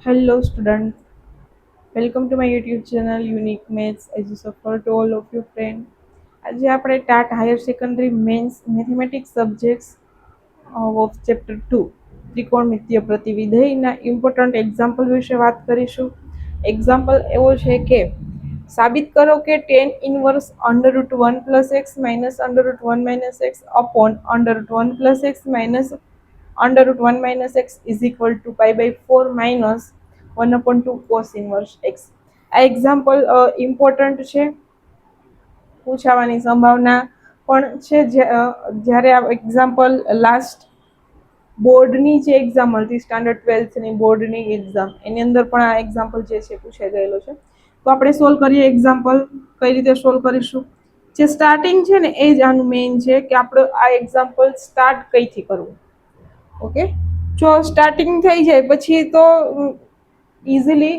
Hello, student. Welcome to my YouTube channel Unique Maths. As you suffer to all of your friend. આજે આપણે TAT higher secondary mains mathematics subjects of chapter 2 ત્રિકોણમિતીય પ્રતિવિધેયના important example વિશે વાત કરીશું. Example એવો છે કે સાબિત કરો કે tan inverse under root 1 plus x minus under root 1 minus x upon under root 1 plus x minus under root 1 minus x is equal to pi by 4 minus 1/2 cos inverse x. આ example important છે, પૂછાવાની સંભાવના પણ છે. જ્યારે આ example last બોર્ડની જે એક્ઝામ હતી, સ્ટાન્ડર્ડ 12ની બોર્ડની એક્ઝામ, એની અંદર પણ આ એક્ઝામ્પલ જે છે પૂછાઈ ગયેલો છે. તો આપણે સોલ્વ કરીએ એક્ઝામ્પલ. કઈ રીતે સોલ્વ કરીશું? જે સ્ટાર્ટિંગ છે ને એ જ આનું મેઇન છે કે આપણે આ એક્ઝામ્પલ સ્ટાર્ટ કઈથી કરવું. ઓકે, જો સ્ટાર્ટિંગ થઈ જાય પછી તો ઇઝીલી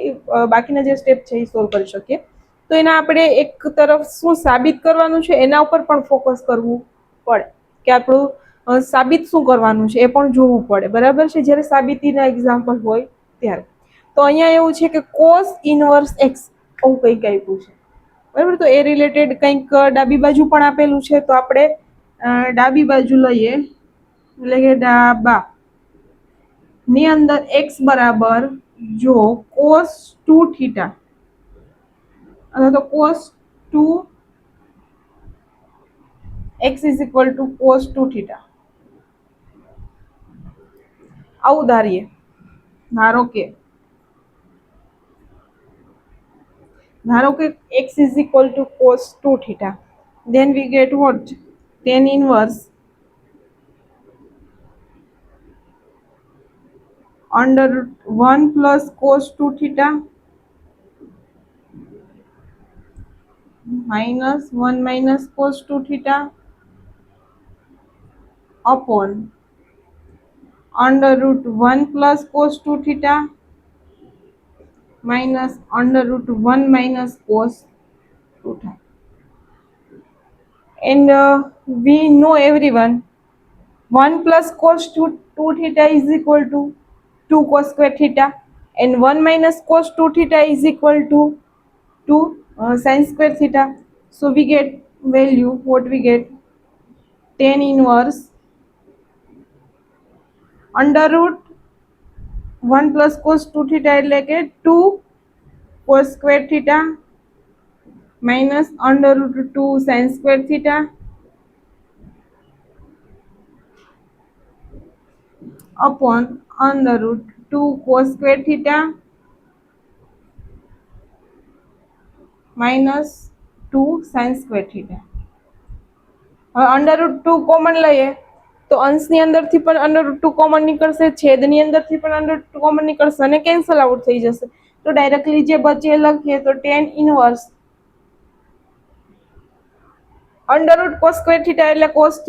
બાકીના જે સ્ટેપ છે એ સોલ્વ કરી શકીએ. તો એના આપણે એક તરફ શું સાબિત કરવાનું છે એના ઉપર પણ ફોકસ કરવું પડે કે આપણું સાબિત શું કરવાનું છે એ પણ જોવું પડે. બરાબર છે, જ્યારે સાબિતીના એક્ઝામ્પલ હોય ત્યારે. તો અહીંયા એવું છે કે કોસ ઇનવર્સ એક્સ એવું કંઈક આપ્યું છે. બરાબર, તો એ રિલેટેડ કંઈક ડાબી બાજુ પણ આપેલું છે. તો આપણે ડાબી બાજુ લઈએ, એટલે કે ડાબા ની અંદર x બરાબર જો cos 2 થીટા અથવા તો cos 2 x is equal two cos 2 theta આવું ધારીએ. ધારો કે x is equal two cos 2 theta, then we get what? tan inverse under 1 plus cos 2 theta minus 1 minus cos 2 theta upon under root 1 plus cos 2 theta minus under root 1 minus cos 2 theta. And we know everyone 1 plus cos 2 theta is equal to 2 cos square theta, and 1 minus cos 2 theta is equal to 2 sin square theta. So we get value, what we get? Tan inverse under root 1 plus cos 2 theta એટલે કે 2 cos square theta minus under root 2 sin square theta upon under root 2 cos square theta minus 2 sin square theta. હવે under route 2 common લઈએ તો અંશની અંદરથી પણ under route 2 common નીકળશે, છેદની અંદરથી પણ અંડર રૂટ 2 કોમન નીકળશે અને કેન્સલ આઉટ થઈ જશે. તો ડાયરેક્ટલી જે બચે લખીએ તો tan inverse under root cos square theta એટલે cos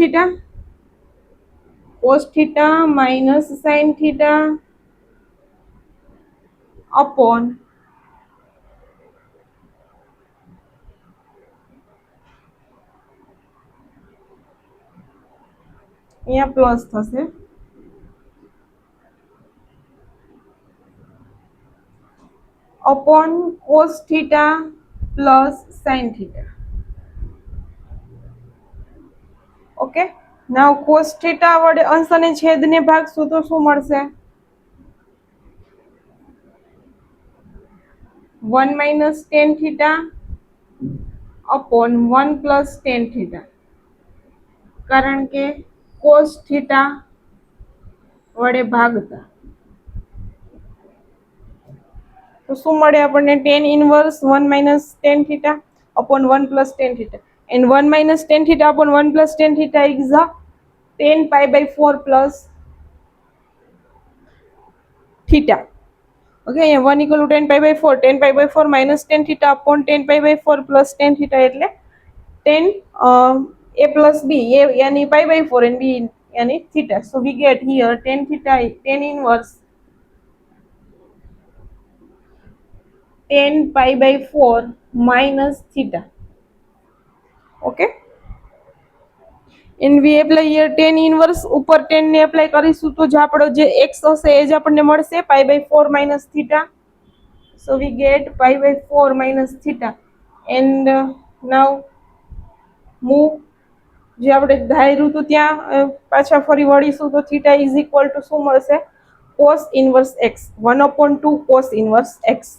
theta minus sin theta upon અહીંયા પ્લસ થશે upon cos theta plus sin theta. Okay, now cos theta વડે અંશ અને છેદને ભાગશું તો શું મળશે? 1 minus tan theta upon 1 plus tan theta, કારણ કે cos theta વડે ભાગતા તો શું મળે આપણને? tan inverse 1 minus tan theta upon 1 plus tan theta, and 1 minus tan theta upon 1 plus tan theta is a tan pi by 4 plus theta. Okay, અહીંયા 1 equal to tan pi by 4, tan pi by 4 minus tan theta upon tan pi by 4 plus tan theta એટલે tan a plus b, a yani pi by 4 and b yani theta. So we get here tan theta, tan inverse tan pi by 4 minus theta. Okay, and we apply here tan inverse, ઉપર 10 ને apply કરીશું તો જ આપણો જે x હશે એ જ આપણને મળશે, pi by 4 minus theta. So we get pi by 4 minus theta. And now move, જે આપણે ધાર્યું હતું ત્યાં પાછા ફરી વળીશું તો થીટા ઇઝ ઇક્વલ ટુ શું મળશે? Cos inverse x, 1/2 cos inverse x.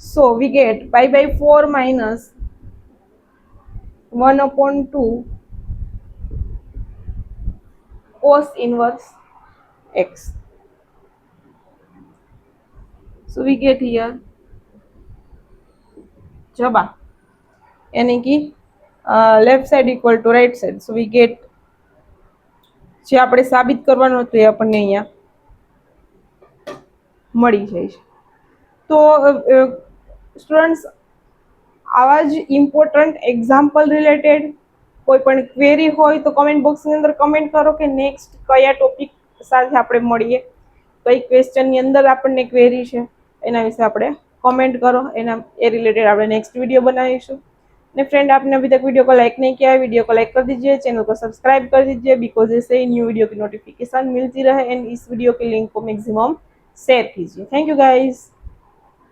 So we get pi by 4 minus 1/2 cos inverse x. So we get here jaba, यानी कि left side equal to right side. So we gate, જે આપણે સાબિત કરવાનું હતું એ આપણને અહીંયા મળી જાય છે. તો સ્ટુડન્ટ્સ, આવા જ ઇમ્પોર્ટન્ટ એક્ઝામ્પલ રિલેટેડ કોઈ પણ ક્વેરી હોય તો કમેન્ટ બોક્સની અંદર કમેન્ટ કરો કે નેક્સ્ટ કયા ટોપિક સાથે આપણે મળીએ, કઈ ક્વેશ્ચનની અંદર આપણને ક્વેરી છે એના વિશે આપણે कमेंट करो, एना ए रिलेटेड આપણે नेक्स्ट वीडियो बनाવીશું. ने फ्रेंड, आपने अभी तक वीडियो को लाइक नहीं किया है, वीडियो को लाइक कर दीजिए, चैनल को सब्सक्राइब कर दीजिए, बिकॉज इससे न्यू वीडियो की नोटिफिकेशन मिलती रहे, एंड इस वीडियो के लिंक को मैक्सिमम शेयर कीजिए. Thank you guys.